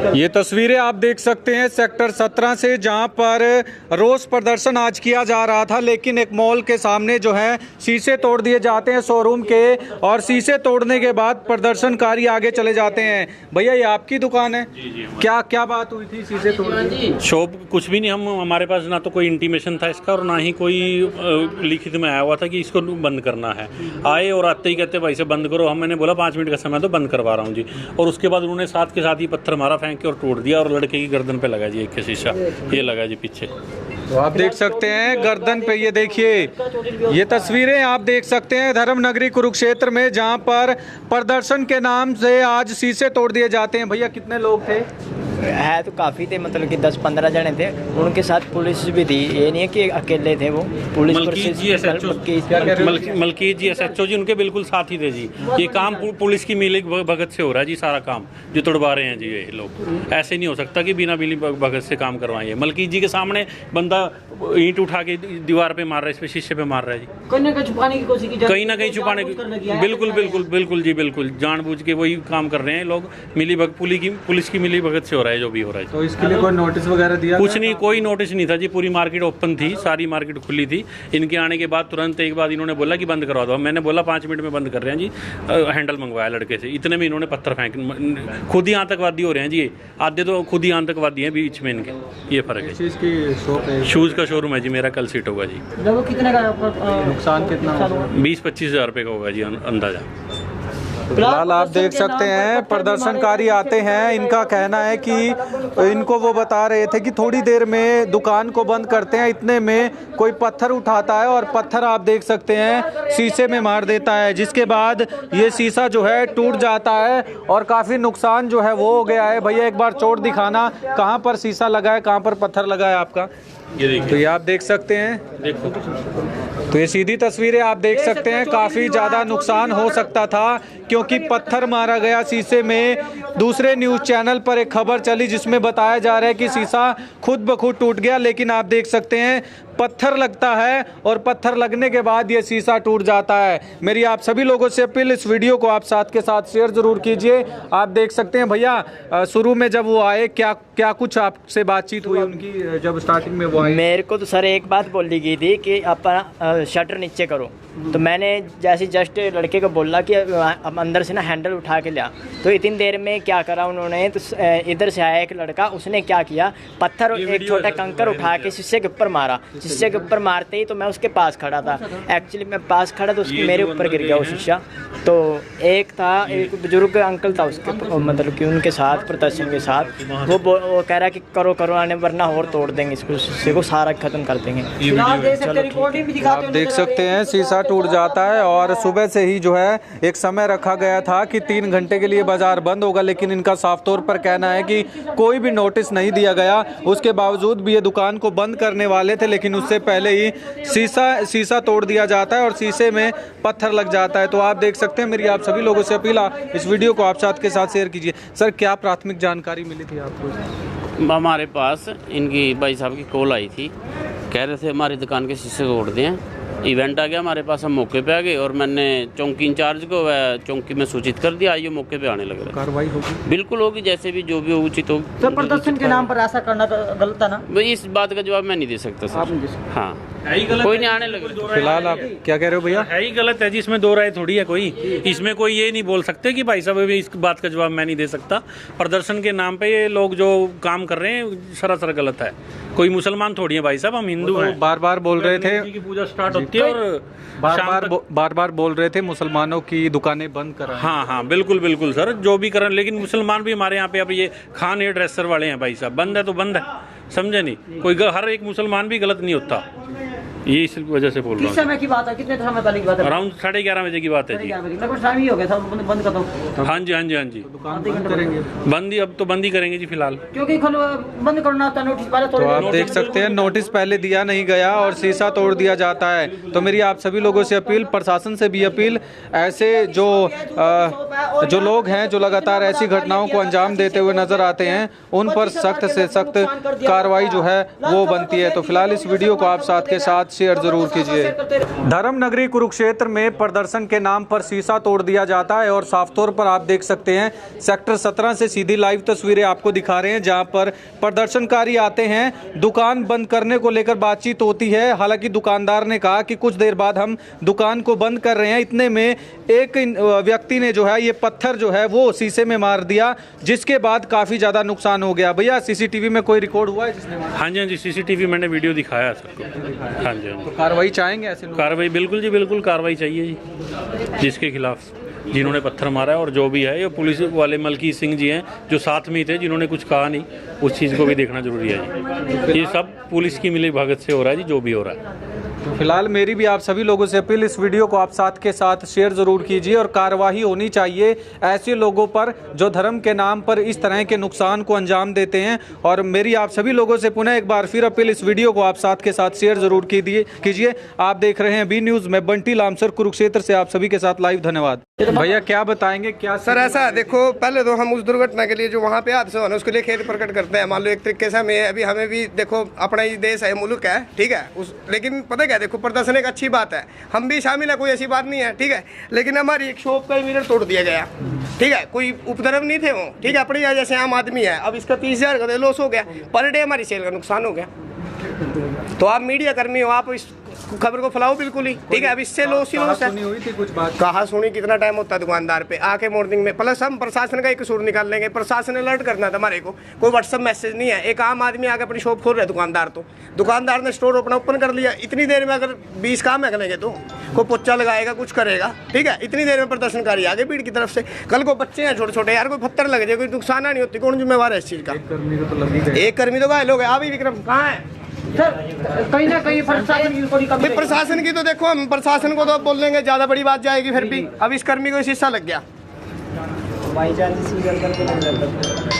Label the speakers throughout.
Speaker 1: ये तस्वीरें आप देख सकते हैं सेक्टर 17 से, जहां पर रोष प्रदर्शन आज किया जा रहा था, लेकिन एक मॉल के सामने जो है शीशे तोड़ दिए जाते हैं शोरूम के, और शीशे तोड़ने के बाद प्रदर्शनकारी आगे चले जाते हैं। भैया ये आपकी दुकान है?
Speaker 2: जी,
Speaker 1: क्या बात हुई थी शीशे तोड़ने?
Speaker 2: शॉप कुछ भी नहीं, हमारे पास ना तो कोई इंटीमेशन था इसका और ना ही कोई लिखित में आया हुआ था कि इसको बंद करना है। आए और आते ही कहते भाई से बंद करो। मैंने बोला 5 मिनट का समय तो बंद करवा रहा हूँ जी, और उसके बाद उन्होंने साथ के साथ ही पत्थर मारा, फेंक के और तोड़ दिया, और लड़के की गर्दन पे लगा जी एक शीशा, ये लगा जी पीछे।
Speaker 1: तो आप देख सकते हैं गर्दन पे, ये देखिए ये तस्वीरें आप देख सकते हैं धर्मनगरी कुरुक्षेत्र में, जहां पर प्रदर्शन के नाम से आज शीशे तोड़ दिए जाते हैं। भैया कितने लोग थे?
Speaker 3: है तो काफ़ी थे, मतलब कि 10-15 जने थे, उनके साथ पुलिस भी थी, ये नहीं है कि अकेले थे वो। पुलिस
Speaker 2: मलकीत जी SHO जी उनके बिल्कुल साथ ही थे जी। ये काम पुलिस की मिली भगत से हो रहा है जी, सारा काम जो तोड़वा रहे हैं जी ये लोग। ऐसे नहीं हो सकता कि बिना मिली भगत से काम करवाएं। मलकीत जी के सामने बंदा ईंट उठा के दीवार पे मार रहा है, इस पे शीशे पे मार रहा है जी, कहीं ना कहीं छुपाने की कोशिश की, कहीं ना कहीं छुपाने की। बिल्कुल जी, बिल्कुल जानबूझ के वही काम कर रहे हैं लोग। मिली पुलिस की मिली भगत से हो रहा है जो भी हो रहा है।
Speaker 1: तो इसके लिए कोई नोटिस वगैरह दिया?
Speaker 2: कुछ नहीं, कोई नोटिस नहीं था जी। पूरी मार्केट ओपन थी, सारी मार्केट खुली थी। इनके आने के बाद तुरंत एक बाद इन्होंने बोला कि बंद करवा दो। मैंने बोला 5 मिनट में बंद कर रहे हैं जी। हैंडल मंगवाया लड़के से, इतने में इन्होंने पत्थर फेंक, खुद ही आतंकवादी हो रहे हैं जी। आधे तो खुद ही आतंकवादी हैं बीच में इनके, ये फर्क है। शूज़ का शोरूम है जी मेरा, कल सीट होगा जी।
Speaker 1: कितने का नुकसान कितना?
Speaker 2: 20-25 हज़ार रुपये का होगा जी अंदाजा।
Speaker 1: फिलहाल आप देख सकते हैं प्रदर्शनकारी आते हैं, इनका कहना है कि इनको वो बता रहे थे कि थोड़ी देर में दुकान को बंद करते हैं, इतने में कोई पत्थर उठाता है और पत्थर आप देख सकते हैं शीशे में मार देता है, जिसके बाद ये शीशा जो है टूट जाता है और काफ़ी नुकसान जो है वो हो गया है। भैया एक बार चोट दिखाना, कहाँ पर शीशा लगा है, कहाँ पर पत्थर लगा है आपका? तो ये आप देख सकते हैं, देखो तो ये सीधी तस्वीरें आप देख सकते हैं। काफ़ी ज़्यादा नुकसान हो सकता था क्योंकि पत्थर मारा गया शीशे में। दूसरे न्यूज़ चैनल पर एक खबर चली जिसमें बताया जा रहा है कि शीशा खुद ब खुद टूट गया, लेकिन आप देख सकते हैं पत्थर लगता है और पत्थर लगने के बाद ये शीशा टूट जाता है। मेरी आप सभी लोगों से अपील, इस वीडियो को आप साथ के साथ शेयर ज़रूर कीजिए। आप देख सकते हैं भैया शुरू में जब वो आए क्या कुछ आपसे बातचीत हुई उनकी जब स्टार्टिंग में वो आए?
Speaker 3: मेरे को तो सर एक बात बोली गई थी कि अपना शटर नीचे करो, तो मैंने जैसे जस्ट लड़के को बोला कि अब अंदर से ना हैंडल उठा के लिया, तो इतनी देर में क्या करा उन्होंने, तो इधर से आया एक लड़का, उसने क्या किया, पत्थर एक छोटा कंकर उठा के शीशे के ऊपर मारा। शीशे के ऊपर मारते ही तो मैं उसके पास खड़ा था, एक्चुअली मैं पास खड़ा तो उसके मेरे ऊपर गिर गया वो शीशा। तो एक बुजुर्ग अंकल था उसके, मतलब कि उनके साथ प्रदर्शन के साथ, वो कह रहा कि करो आने वरना और तोड़ देंगे इसको, शीशे को सारा खत्म कर देंगे।
Speaker 1: आप देख सकते हैं शीशा टूट जाता है और सुबह से ही जो है एक समय रखा गया था कि 3 घंटे के लिए बाजार बंद होगा, लेकिन इनका साफ तौर पर कहना है कि कोई भी नोटिस नहीं दिया गया। उसके बावजूद भी ये दुकान को बंद करने वाले थे, लेकिन उससे पहले ही शीशा तोड़ दिया जाता है और शीशे में पत्थर लग जाता है। तो आप देख सकते हैं, मेरी आप सभी लोगों से अपील, इस वीडियो को आप साथ के साथ शेयर कीजिए। सर क्या प्राथमिक जानकारी मिली थी आपको?
Speaker 4: हमारे पास इनकी भाई साहब की कॉल आई थी, कह रहे थे हमारी दुकान के शीशे तोड़ दें। इवेंट आ गया हमारे पास, हम मौके पे आ गए और मैंने चौकी इंचार्ज को चौकी में सूचित कर दिया, आइए मौके पे आने लगे।
Speaker 1: कार्रवाई होगी?
Speaker 4: बिल्कुल होगी, जैसे भी जो भी हो उचित हो।
Speaker 3: सर प्रदर्शन के नाम पर ऐसा करना गलत है ना?
Speaker 4: भाई इस बात का जवाब मैं नहीं दे सकता सर। हाँ कोई नहीं आने लगे।
Speaker 1: फिलहाल आप क्या कह रहे हो भैया?
Speaker 2: है ही गलत है जी, इसमें दो राय थोड़ी है कोई। इसमें कोई ये नहीं बोल सकते कि भाई साहब इस बात का जवाब मैं नहीं दे सकता। प्रदर्शन के नाम पे ये लोग जो काम कर रहे हैं सरासर गलत है। कोई मुसलमान थोड़ी है भाई साहब, हम हिंदू हैं।
Speaker 1: बार बोल रहे थे
Speaker 2: की पूजा स्टार्ट होती है और
Speaker 1: बार बोल रहे थे मुसलमानों की दुकानें बंद कर।
Speaker 2: हाँ बिल्कुल सर, जो भी करें, लेकिन मुसलमान भी हमारे यहाँ पे अब ये खान हेयर ड्रेसर वाले हैं भाई साहब। बंद है तो बंद है, समझे नहीं? कोई हर एक मुसलमान भी गलत नहीं होता, ये इस वजह से बोल रहा हूँ।
Speaker 3: किस समय की बात है, कितने समय पहले की बात है?
Speaker 2: अराउंड 11:30 बजे की बात है जी।
Speaker 3: टाइम ही हो गया था बंद कर दो।
Speaker 2: हाँ जी
Speaker 1: दुकान बंद करेंगे?
Speaker 2: बंद ही, अब तो बंद ही करेंगे जी फिलहाल,
Speaker 3: क्योंकि बंद करना होता है नोटिस पहले।
Speaker 1: तो आप देख सकते हैं नोटिस पहले दिया नहीं गया और शीशा तोड़ दिया जाता है। तो मेरी आप सभी लोगों से अपील, प्रशासन से भी अपील, ऐसे जो लोग हैं जो लगातार ऐसी घटनाओं को अंजाम देते हुए नजर आते हैं, उन पर सख्त से सख्त कार्रवाई जो है वो बनती है। तो फिलहाल इस वीडियो को आप साथ के साथ शेयर जरूर कीजिए। धर्म नगरी कुरुक्षेत्र में प्रदर्शन के नाम पर शीशा तोड़ दिया जाता है और साफ तौर पर आप देख सकते हैं सेक्टर 17 से सीधी लाइव तस्वीरें आपको दिखा रहे हैं, जहां पर प्रदर्शनकारी आते हैं, दुकान बंद करने को लेकर बातचीत होती है। हालांकि दुकानदार ने कहा कि कुछ देर बाद हम दुकान को बंद कर रहे हैं। इतने में एक व्यक्ति ने जो है ये पत्थर जो है वो शीशे में मार दिया, जिसके बाद काफी ज्यादा नुकसान हो गया। भैया सीसीटीवी में कोई रिकॉर्ड हुआ है जिसने?
Speaker 2: हाँ जी, हाँ जी, सीसीटीवी मैंने वीडियो दिखाया है सबको। हाँ जी, हाँ जी।
Speaker 1: तो कार्रवाई चाहेंगे ऐसे लोग?
Speaker 2: कार्रवाई बिल्कुल जी, बिल्कुल कार्रवाई चाहिए जी, जिसके खिलाफ जिन्होंने पत्थर मारा है और जो भी है, ये पुलिस वाले मलकीत सिंह जी हैं जो साथ में ही थे, जिन्होंने कुछ कहा नहीं, उस चीज़ को भी देखना जरूरी है जी। ये सब पुलिस की मिली भगत से हो रहा है जी, जो भी हो रहा है।
Speaker 1: तो फिलहाल मेरी भी आप सभी लोगों से अपील, इस वीडियो को आप साथ के साथ शेयर जरूर कीजिए और कार्रवाई होनी चाहिए ऐसे लोगों पर जो धर्म के नाम पर इस तरह के नुकसान को अंजाम देते हैं। और मेरी आप सभी लोगों से पुनः एक बार फिर अपील, इस वीडियो को आप साथ के साथ शेयर जरूर कीजिए। आप देख रहे हैं बी न्यूज़ में बंटी लामसर कुरुक्षेत्र से आप सभी के साथ लाइव। धन्यवाद। भैया क्या बताएंगे? क्या
Speaker 5: सर ऐसा देखो, पहले तो हम उस दुर्घटना के लिए जो वहाँ पे हादसा हुआ उसके लिए खेद प्रकट करते हैं। मान लो एक तरीके से हमें भी देखो, अपना ही देश है, मुल्क है, ठीक है, लेकिन पता क्या, देखो प्रदर्शन एक अच्छी बात है, हम भी शामिल है, कोई ऐसी बात नहीं है, ठीक है, लेकिन हमारी एक शॉप का मिरर तोड़ दिया गया, ठीक है, कोई उपद्रव नहीं थे वो, ठीक है, अपने यहाँ जैसे आम आदमी है, अब इसका 30,000 का लॉस हो गया, पर डे हमारी सेल का नुकसान हो गया। तो आप मीडिया कर्मी हो, आप इस खबर को फैलाओ बिल्कुल ही, ठीक है। अब इससे लॉस ही लॉस है।
Speaker 1: हुई थी कुछ बात?
Speaker 5: कहाँ सुनी, कितना टाइम होता है दुकानदार पे आके मॉर्निंग में। प्लस हम प्रशासन का एक कसूर निकाल लेंगे, प्रशासन अलर्ट करना था हमारे को, कोई व्हाट्सएप मैसेज नहीं है। एक आम आदमी आके अपनी शॉप खोल रहा है, दुकानदार तो दुकानदार ने स्टोर अपना ओपन कर लिया, इतनी देर में अगर 20 काम है तो कोई पोचा लगाएगा, कुछ करेगा, ठीक है, इतनी देर में प्रदर्शनकारी आगे भीड़ की तरफ से। कल को बच्चे हैं छोटे छोटे, यार कोई पत्थर लग जाए, कोई नुकसान नहीं होती, कौन जिम्मेवार है इस चीज़ का? एक कर्मी तो घायल हो गया। अभी विक्रम कहाँ है?
Speaker 3: कहीं ना कहीं
Speaker 5: प्रशासन की तो देखो, हम प्रशासन को तो बोल देंगे, ज्यादा बड़ी बात जाएगी फिर भी। अब इस कर्मी को शीशा लग गया,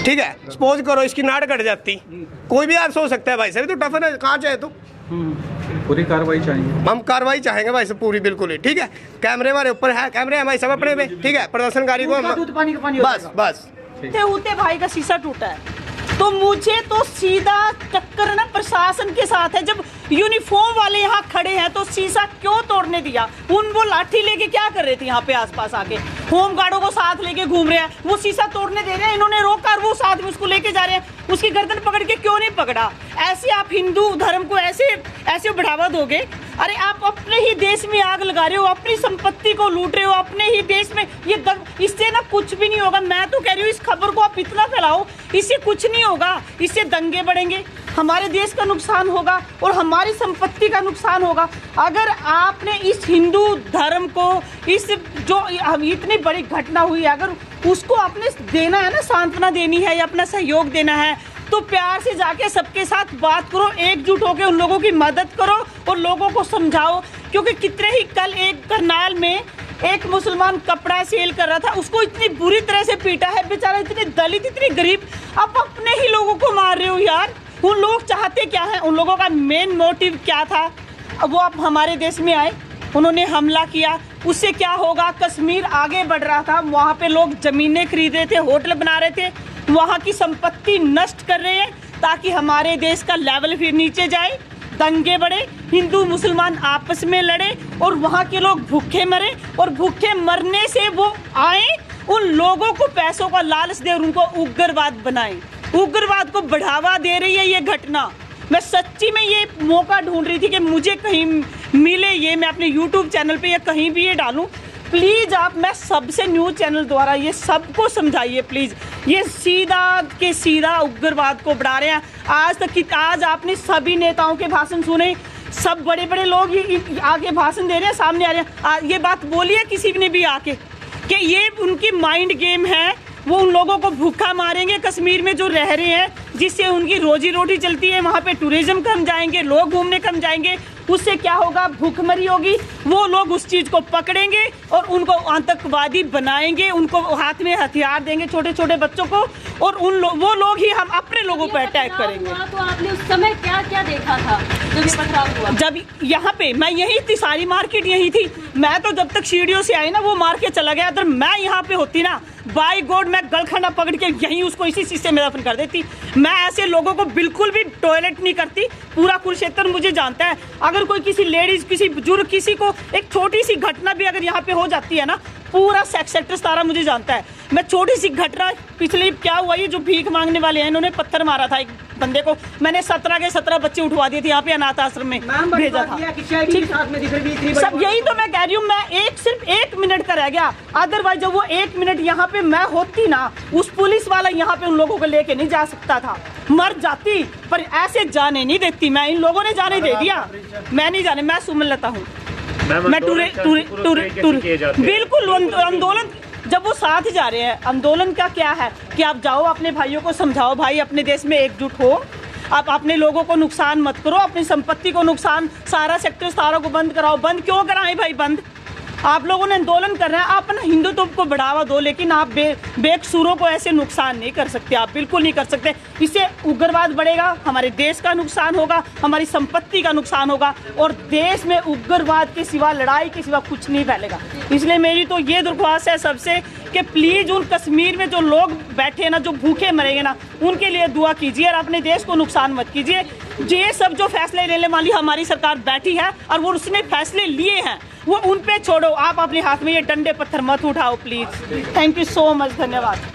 Speaker 5: ठीक है, सपोज करो इसकी नाड़ कट जाती, कोई भी हादसा हो सकता है भाई साहब, तो टफन है, कहाँ चाहे तो
Speaker 1: पूरी कार्रवाई चाहिए।
Speaker 5: हम कार्रवाई चाहेंगे भाई साहब पूरी, बिल्कुल ही, ठीक है। कैमरे हमारे ऊपर है, कैमरे हमारे सब अपने पे, ठीक है। प्रदर्शनकारी को बस
Speaker 6: होते भाई का शीशा टूटा है, तो मुझे तो सीधा टक्कर ना प्रशासन के साथ है। जब यूनिफॉर्म वाले यहाँ खड़े हैं तो शीशा क्यों तोड़ने दिया? वो लाठी लेके क्या कर रहे थे यहाँ पे आसपास आके? होम गार्डों को साथ लेके घूम रहे हैं, वो शीशा तोड़ने दे रहे हैं, इन्होंने रोका और वो साथ में उसको लेके जा रहे हैं। उसकी गर्दन पकड़ के क्यों नहीं पकड़ा? ऐसे आप हिंदू धर्म को ऐसे बढ़ावा दोगे? अरे आप अपने ही देश में आग लगा रहे हो, अपनी संपत्ति को लूट रहे हो अपने ही देश में। इससे ना कुछ भी नहीं होगा। मैं तो कह रही हूँ इस खबर को आप इतना फैलाओ, इससे कुछ नहीं होगा, इससे दंगे बढ़ेंगे, हमारे देश का नुकसान होगा और हमारी संपत्ति का नुकसान होगा। अगर आपने इस हिंदू धर्म को, इस जो इतनी बड़ी घटना हुई है, अगर उसको आपने देना है ना, सांत्वना देनी है या अपना सहयोग देना है, तो प्यार से जाके सबके साथ बात करो, एकजुट होकर उन लोगों की मदद करो और लोगों को समझाओ। क्योंकि कितने ही कल एक करनाल में एक मुसलमान कपड़ा सेल कर रहा था, उसको इतनी बुरी तरह से पीटा है बेचारा, इतने दलित, इतनी गरीब। आप अपने ही लोगों को मार रहे हो यार। उन लोग चाहते क्या है? उन लोगों का मेन मोटिव क्या था? अब वो आप हमारे देश में आए, उन्होंने हमला किया, उससे क्या होगा? कश्मीर आगे बढ़ रहा था, वहाँ पे लोग जमीनें खरीद रहे थे, होटल बना रहे थे, वहाँ की संपत्ति नष्ट कर रहे हैं ताकि हमारे देश का लेवल फिर नीचे जाए, दंगे बढ़े, हिंदू मुसलमान आपस में लड़े और वहाँ के लोग भूखे मरे, और भूखे मरने से वो आए उन लोगों को पैसों का लालच दे और उनको उग्रवाद बनाए। उग्रवाद को बढ़ावा दे रही है ये घटना। मैं सच्ची में ये मौका ढूंढ रही थी कि मुझे कहीं मिले ये, मैं अपने YouTube चैनल पे या कहीं भी ये डालूं। प्लीज़ आप, मैं सबसे न्यूज़ चैनल द्वारा ये सबको समझाइए प्लीज़। ये सीधा के सीधा उग्रवाद को बढ़ा रहे हैं। आज आपने सभी नेताओं के भाषण सुने, सब बड़े बड़े लोग आके भाषण दे रहे हैं, सामने आ रहे हैं। ये बात बोली है किसी ने भी आके कि ये उनकी माइंड गेम है, वो उन लोगों को भूखा मारेंगे कश्मीर में जो रह रहे हैं, जिससे उनकी रोजी रोटी चलती है। वहाँ पे टूरिज्म कम जाएंगे, लोग घूमने कम जाएंगे, उससे क्या होगा? भूखमरी होगी। वो लोग उस चीज़ को पकड़ेंगे और उनको आतंकवादी बनाएंगे, उनको हाथ में हथियार देंगे छोटे छोटे बच्चों को, और वो लोग ही हम अपने लोगों पर अटैक करेंगे।
Speaker 7: तो आपने उस समय क्या क्या देखा था जब ये पथराव हुआ?
Speaker 6: जब यहाँ पे मैं यही थी, सारी मार्केट यही थी। मैं तो जब तक सीढ़ियों से आई ना, वो मार के चला गया। अगर मैं यहाँ पे होती ना, बाय गॉड मैं गलखंडा पकड़ के यहीं उसको इसी शीशे में दफन कर देती। मैं ऐसे लोगों को बिल्कुल भी टॉयलेट नहीं करती। पूरा कुरुक्षेत्र मुझे जानता है। अगर कोई किसी लेडीज, किसी बुजुर्ग, किसी को एक छोटी सी घटना भी अगर यहाँ पे हो जाती है ना, पूरा सेक्टर सारा मुझे जानता है। मैं छोटी सी घटना, पिछले क्या हुआ, ये जो भीख मांगने वाले हैं इन्होंने पत्थर मारा था एक बंदे को, मैंने 17 के 17 बच्चे उठवा दिए थे यहाँ पे अनाथ आश्रम में भेजा था। सब यही तो मैं कह रही हूँ। मैं सिर्फ 1 मिनट का रह गया, अदरवाइज जब वो 1 मिनट यहाँ पे मैं होती ना, उस पुलिस वाला यहाँ पे उन लोगों को लेके नहीं जा सकता था, मर जाती, पर ऐसे जाने नहीं देती मैं। इन लोगों ने जाने दे दिया, मैं नहीं जाने। मैं सुमनलता हूँ, मैं बिल्कुल आंदोलन, जब वो साथ जा रहे हैं, आंदोलन का क्या है कि आप जाओ अपने भाइयों को समझाओ, भाई अपने देश में एकजुट हो, आप अपने लोगों को नुकसान मत करो, अपनी संपत्ति को नुकसान, सारा सेक्टर सारों को बंद कराओ। बंद क्यों कराएं भाई? बंद आप लोगों ने आंदोलन कर रहे हैं, आप ना हिंदुत्व को बढ़ावा दो, लेकिन आप बेकसूरों को ऐसे नुकसान नहीं कर सकते, आप बिल्कुल नहीं कर सकते। इससे उग्रवाद बढ़ेगा, हमारे देश का नुकसान होगा, हमारी संपत्ति का नुकसान होगा, और देश में उग्रवाद के सिवा, लड़ाई के सिवा कुछ नहीं फैलेगा। इसलिए मेरी तो ये दरख्वास्त है सबसे कि प्लीज़ उन कश्मीर में जो लोग बैठे ना, जो भूखे मरेंगे ना, उनके लिए दुआ कीजिए और अपने देश को नुकसान मत कीजिए। ये सब जो फैसले लेने वाली हमारी सरकार बैठी है और वो उसने फैसले लिए हैं, वो उन पे छोड़ो। आप अपने हाथ में ये डंडे पत्थर मत उठाओ please. Thank you so much, धन्यवाद।